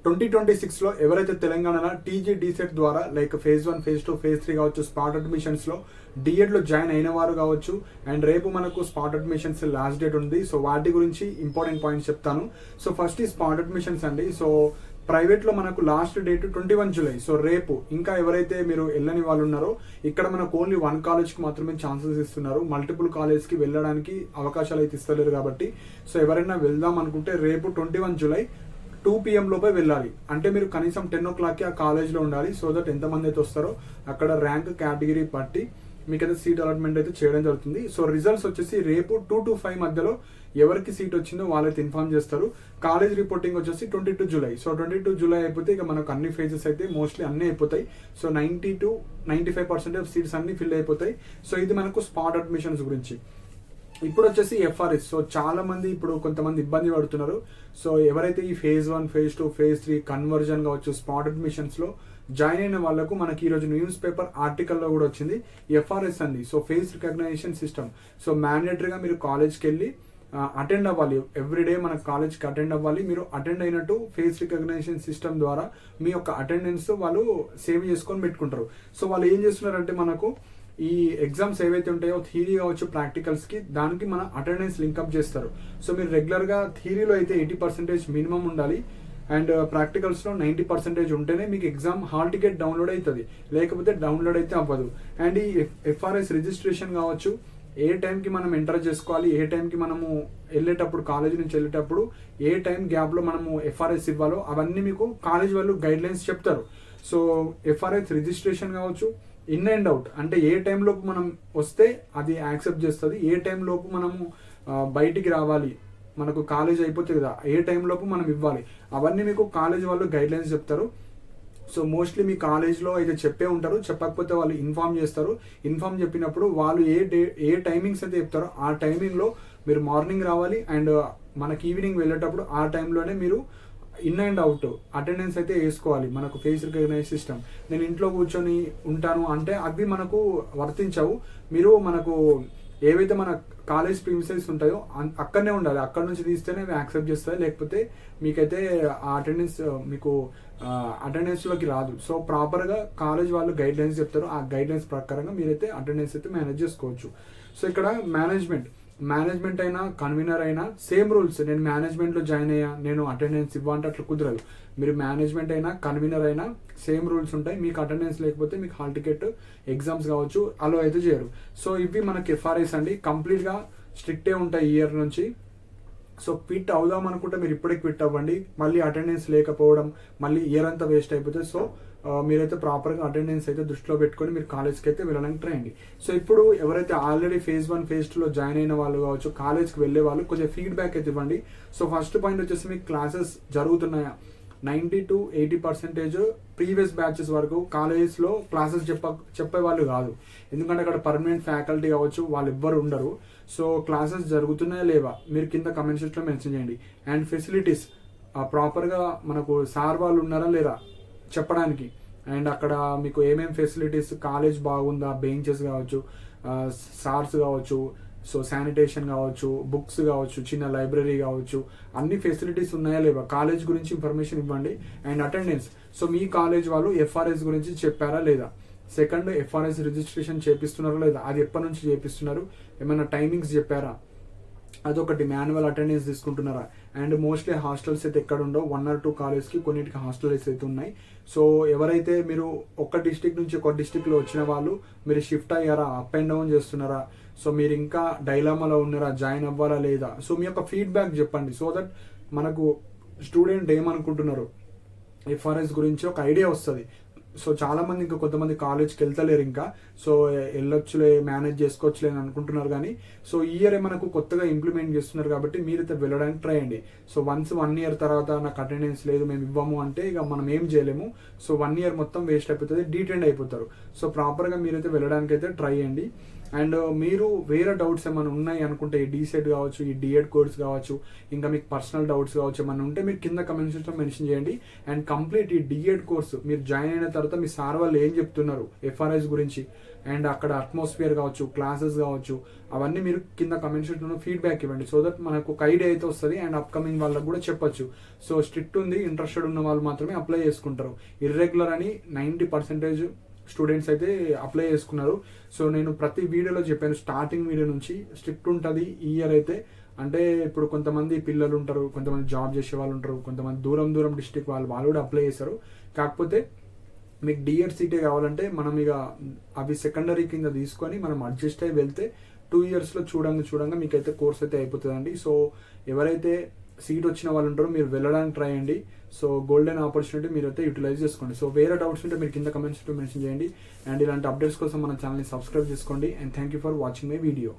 2026లో ఎవరైతే తెలంగాణలో TG DEECET ద్వారా లైక్ ఫేజ్ 1 ఫేజ్ 2 ఫేజ్ 3 కావచ్చు స్పాట్ అడ్మిషన్స్లో డిఎడ్లో జాయిన్ అయిన వారు కావచ్చు. అండ్ రేపు మనకు స్పాట్ అడ్మిషన్స్ లాస్ట్ డేట్ ఉంది. సో వాటి గురించి ఇంపార్టెంట్ పాయింట్స్ చెప్తాను. సో ఫస్ట్ ఈ స్పాట్ అడ్మిషన్స్ అండి. సో ప్రైవేట్లో మనకు లాస్ట్ డేట్ 21 జూలై. సో రేపు ఇంకా ఎవరైతే మీరు వెళ్ళని వాళ్ళు ఉన్నారో ఇక్కడ మనకు ఓన్లీ 1 కాలేజ్కి మాత్రమే ఛాన్సెస్ ఇస్తున్నారు. మల్టిపుల్ కాలేజ్కి వెళ్ళడానికి అవకాశాలు అయితే ఇస్తలేరు కాబట్టి సో ఎవరైనా వెళ్దాం అనుకుంటే రేపు 21 జూలై 2 PM లోపే వెళ్ళాలి. అంటే మీరు కనీసం 10 o'clockకి ఆ కాలేజ్లో ఉండాలి. సో దట్ ఎంతమంది అయితే వస్తారో అక్కడ ర్యాంక్ కేటగిరీ బట్టి మీకైతే సీట్ అలాట్మెంట్ అయితే చేయడం జరుగుతుంది. సో రిజల్ట్స్ వచ్చేసి రేపు 2 to 5 మధ్యలో ఎవరికి సీట్ వచ్చిందో వాళ్ళైతే ఇన్ఫార్మ్ చేస్తారు. కాలేజ్ రిపోర్టింగ్ వచ్చేసి 22 జూలై. సో 22 జూలై అయిపోతే ఇక మనకు అన్ని ఫేజెస్ అయితే మోస్ట్లీ అన్నీ అయిపోతాయి. సో 90 to 95% సీట్స్ అన్ని ఫిల్ అయిపోతాయి. సో ఇది మనకు స్పాట్ అడ్మిషన్స్ గురించి. ఇప్పుడు వచ్చేసి ఎఫ్ఆర్ఎస్. సో చాలా మంది ఇప్పుడు కొంతమంది ఇబ్బంది పడుతున్నారు. సో ఎవరైతే ఈ ఫేజ్ 1 ఫేజ్ 2 ఫేజ్ 3 కన్వర్జన్ కావచ్చు స్పాట్ అడ్మిషన్స్ లో జాయిన్ అయిన వాళ్ళకు మనకి ఈరోజు న్యూస్ పేపర్ ఆర్టికల్లో కూడా వచ్చింది ఎఫ్ఆర్ఎస్ అండి. So face recognition system. So మ్యాండేటరీగా మీరు కాలేజ్కి వెళ్ళి అటెండ్ అవ్వాలి. ఎవ్రీడే మన కాలేజ్కి అటెండ్ అవ్వాలి. మీరు అటెండ్ అయినట్టు ఫేస్ రికగ్నైజేషన్ సిస్టమ్ ద్వారా మీ యొక్క అటెండెన్స్ వాళ్ళు సేవ్ చేసుకొని పెట్టుకుంటారు. సో వాళ్ళు ఏం చేస్తున్నారంటే మనకు ఈ ఎగ్జామ్స్ ఏవైతే ఉంటాయో థియరీ కావచ్చు ప్రాక్టికల్స్కి దానికి మన అటెండెన్స్ లింకప్ చేస్తారు. సో మీరు రెగ్యులర్గా థియరీలో అయితే 80% మినిమం ఉండాలి. అండ్ ప్రాక్టికల్స్లో 90% ఉంటేనే మీకు ఎగ్జామ్ హాల్ టికెట్ డౌన్లోడ్ అవుతుంది. లేకపోతే డౌన్లోడ్ అయితే అవ్వదు. అండ్ ఈ ఎఫ్ఆర్ఎస్ రిజిస్ట్రేషన్ కావచ్చు ఏ టైంకి మనం ఎంటర్ చేసుకోవాలి, ఏ టైంకి మనము వెళ్ళేటప్పుడు కాలేజ్ నుంచి వెళ్ళేటప్పుడు ఏ టైం గ్యాప్లో మనము ఎఫ్ఆర్ఎస్ ఇవ్వాలో అవన్నీ మీకు కాలేజ్ వాళ్ళు గైడ్ లైన్స్ చెప్తారు. సో ఎఫ్ఆర్ఎస్ రిజిస్ట్రేషన్ కావచ్చు ఇన్ అండ్ అవుట్ అంటే ఏ టైంలోపు మనం వస్తే అది యాక్సెప్ట్ చేస్తుంది, ఏ టైంలోపు మనము బయటికి రావాలి, మనకు కాలేజ్ అయిపోతుంది కదా ఏ టైంలోపు మనం ఇవ్వాలి, అవన్నీ మీకు కాలేజ్ వాళ్ళు గైడ్ లైన్స్ చెప్తారు. సో మోస్ట్లీ మీ కాలేజ్లో అయితే చెప్పే ఉంటారు, చెప్పకపోతే వాళ్ళు ఇన్ఫార్మ్ చేస్తారు. ఇన్ఫార్మ్ చెప్పినప్పుడు వాళ్ళు ఏ టైమింగ్స్ అయితే చెప్తారో ఆ టైమింగ్లో మీరు మార్నింగ్ రావాలి. అండ్ మనకి ఈవినింగ్ వెళ్ళేటప్పుడు ఆ టైంలోనే మీరు ఇన్ అండ్ అవుట్ అటెండెన్స్ అయితే వేసుకోవాలి. మనకు ఫేస్ రికగ్నైజ్ సిస్టమ్. నేను ఇంట్లో కూర్చొని ఉంటాను అంటే అవి మనకు వర్తించవు. మీరు మనకు ఏవైతే మన కాలేజ్ ప్రిమిసెస్ ఉంటాయో అక్కడనే ఉండాలి. అక్కడ నుంచి తీస్తేనే అవి యాక్సెప్ట్ చేస్తాయి, లేకపోతే మీకైతే ఆ అటెండెన్స్ మీకు అటెండెన్స్లోకి రాదు. సో ప్రాపర్గా కాలేజ్ వాళ్ళు గైడ్ లైన్స్ చెప్తారు. ఆ గైడ్ లైన్స్ ప్రకారంగా మీరైతే అటెండెన్స్ అయితే మేనేజ్ చేసుకోవచ్చు. సో ఇక్కడ మేనేజ్మెంట్ అయినా కన్వీనర్ అయినా సేమ్ రూల్స్. నేను మేనేజ్మెంట్లో జాయిన్ అయ్యా నేను అటెండెన్స్ ఇవ్వంటే అట్లా కుదరదు. మీరు మేనేజ్మెంట్ అయినా కన్వీనర్ అయినా సేమ్ రూల్స్ ఉంటాయి. మీకు అటెండెన్స్ లేకపోతే మీకు హాల్ టికెట్ ఎగ్జామ్స్ కావచ్చు అలో అయితే చేయరు. సో ఇవి మనకి ఎఫ్ఆర్ఎస్ అండి. కంప్లీట్గా స్ట్రిక్టే ఉంటాయి ఈ ఇయర్ నుంచి. సో క్విట్ అవుదాం అనుకుంటే మీరు ఇప్పుడే క్విట్ అవ్వండి. మళ్ళీ అటెండెన్స్ లేకపోవడం మళ్ళీ ఇయర్ అంతా వేస్ట్ అయిపోతుంది. సో మీరైతే ప్రాపర్గా అటెండెన్స్ అయితే దృష్టిలో పెట్టుకొని మీరు కాలేజ్కి అయితే వెళ్ళడానికి ట్రై అండి. సో ఇప్పుడు ఎవరైతే ఆల్రెడీ ఫేజ్ 1 ఫేజ్ 2లో జాయిన్ అయిన వాళ్ళు కావచ్చు కాలేజ్కి వెళ్ళే వాళ్ళు కొంచెం ఫీడ్బ్యాక్ అయితే ఇవ్వండి. సో ఫస్ట్ పాయింట్ వచ్చేసి మీకు క్లాసెస్ జరుగుతున్నాయా 90 to 80% ప్రీవియస్ బ్యాచెస్ వరకు కాలేజెస్లో క్లాసెస్ చెప్పేవాళ్ళు కాదు. ఎందుకంటే అక్కడ పర్మనెంట్ ఫ్యాకల్టీ కావచ్చు వాళ్ళు ఎవ్వరు ఉండరు. సో క్లాసెస్ జరుగుతున్నాయా లేవా మీరు కింద కమెంట్ సెక్షన్లో మెన్షన్ చేయండి. అండ్ ఫెసిలిటీస్ ప్రాపర్గా మనకు సార్ వాళ్ళు ఉన్నారా లేరా చెప్పడానికి. అండ్ అక్కడ మీకు ఏమేమి ఫెసిలిటీస్ కాలేజ్ బాగుందా, బెంచెస్ కావచ్చు, సార్స్ కావచ్చు, సో శానిటేషన్ కావచ్చు, బుక్స్ కావచ్చు, చిన్న లైబ్రరీ కావచ్చు, అన్ని ఫెసిలిటీస్ ఉన్నాయా లేవా కాలేజ్ గురించి ఇన్ఫర్మేషన్ ఇవ్వండి. And attendance. So me college వాళ్ళు ఎఫ్ఆర్ఎస్ గురించి చెప్పారా లేదా. సెకండ్ ఎఫ్ఆర్ఎస్ రిజిస్ట్రేషన్ చేపిస్తున్నారా లేదా, అది ఎప్పటి నుంచి చేపిస్తున్నారు, ఏమైనా టైమింగ్స్ చెప్పారా, అదొకటి. మాన్యువల్ అటెండెన్స్ తీసుకుంటున్నారా. అండ్ మోస్ట్లీ హాస్టల్స్ అయితే ఎక్కడ ఉండవు, 1 or 2 కాలేజ్కి కొన్నిటికి హాస్టల్స్ అయితే ఉన్నాయి. సో ఎవరైతే మీరు ఒక డిస్టిక్ నుంచి ఒక డిస్టిక్లో వచ్చిన వాళ్ళు మీరు షిఫ్ట్ అయ్యారా, అప్ అండ్ డౌన్ చేస్తున్నారా, సో మీరు ఇంకా డైలామాలో ఉన్నారా, జాయిన్ అవ్వాలా లేదా. సో మీ యొక్క ఫీడ్బ్యాక్ చెప్పండి. సో దట్ మనకు స్టూడెంట్ ఏమనుకుంటున్నారు ఎఫ్ఆర్ఎస్ గురించి ఒక ఐడియా వస్తుంది. సో చాలా మంది ఇంకా కొంతమంది కాలేజ్కి వెళ్తలేరు, ఇంకా సో వెళ్ళొచ్చులే మేనేజ్ చేసుకోవచ్చులే అని అనుకుంటున్నారు. కానీ సో ఈ ఇయర్ మనకు కొత్తగా ఇంప్లిమెంట్ చేస్తున్నారు కాబట్టి మీరైతే వెళ్ళడానికి ట్రై అండి. సో వన్స్ 1 year తర్వాత నాకు అటెండెన్స్ లేదు మేము ఇవ్వము అంటే ఇక మనం ఏం చేయలేము. సో 1 year మొత్తం వేస్ట్ అయిపోతుంది, డీటెండ్ అయిపోతారు. సో ప్రాపర్గా మీరైతే వెళ్ళడానికి అయితే ట్రై చేయండి. అండ్ మీరు వేరే డౌట్స్ ఏమైనా ఉన్నాయి అనుకుంటే ఈ డీసెట్ కావచ్చు, ఈ డిఎడ్ కోర్స్ కావచ్చు, ఇంకా మీకు పర్సనల్ డౌట్స్ కావచ్చు ఏమైనా ఉంటే మీరు కింద కమెంట్ సెక్షన్లో మెన్షన్ చేయండి. అండ్ కంప్లీట్ ఈ డిఎడ్ కోర్సు మీరు జాయిన్ అయిన తర్వాత మీ సార్ వాళ్ళు ఏం చెప్తున్నారు ఎఫ్ఆర్ఐస్ గురించి, అండ్ అక్కడ అట్మాస్ఫియర్ కావచ్చు, క్లాసెస్ కావచ్చు, అవన్నీ మీరు కింద కమెంట్ సెక్షన్లో ఫీడ్బ్యాక్ ఇవ్వండి. సో దట్ మనకు ఒక ఐడియా అయితే వస్తుంది అండ్ అప్కమింగ్ వాళ్ళకి కూడా చెప్పొచ్చు. సో స్ట్రిక్ట్ ఉంది, ఇంట్రెస్టెడ్ ఉన్న వాళ్ళు మాత్రమే అప్లై చేసుకుంటారు. ఇర్రెగ్యులర్ అని 90% స్టూడెంట్స్ అయితే అప్లై చేసుకున్నారు. సో నేను ప్రతి వీడియోలో చెప్పాను, స్టార్టింగ్ వీడియో నుంచి స్ట్రిక్ట్ ఉంటుంది ఈ ఇయర్ అయితే. అంటే ఇప్పుడు కొంతమంది పిల్లలు ఉంటారు, కొంతమంది జాబ్ చేసే వాళ్ళు ఉంటారు, కొంతమంది దూరం డిస్ట్రిక్ట్ వాళ్ళు కూడా అప్లై చేస్తారు. కాకపోతే మీకు డిఎడ్ సీటే కావాలంటే మనం ఇక అవి సెకండరీ కింద తీసుకొని మనం అడ్జస్ట్ అయ్యి వెళ్తే 2 yearsలో చూడంగా మీకైతే కోర్స్ అయితే అయిపోతుందండి. సో ఎవరైతే సీట్ వచ్చిన వాళ్ళు ఉంటారో మీరు వెళ్ళడానికి ట్రై చేయండి. సో గోల్డెన్ ఆపర్చునిటీ మీరు అయితే యూటిలైజ్ చేసుకోండి. సో వేరే డౌట్స్ ఉంటే మీరు కింద కమెంట్స్లో మెన్షన్ చేయండి. అండ్ ఇలాంటి అప్డేట్స్ కోసం మన ఛానల్ని సబ్స్క్రైబ్ చేసుకోండి. And thank you for watching my video.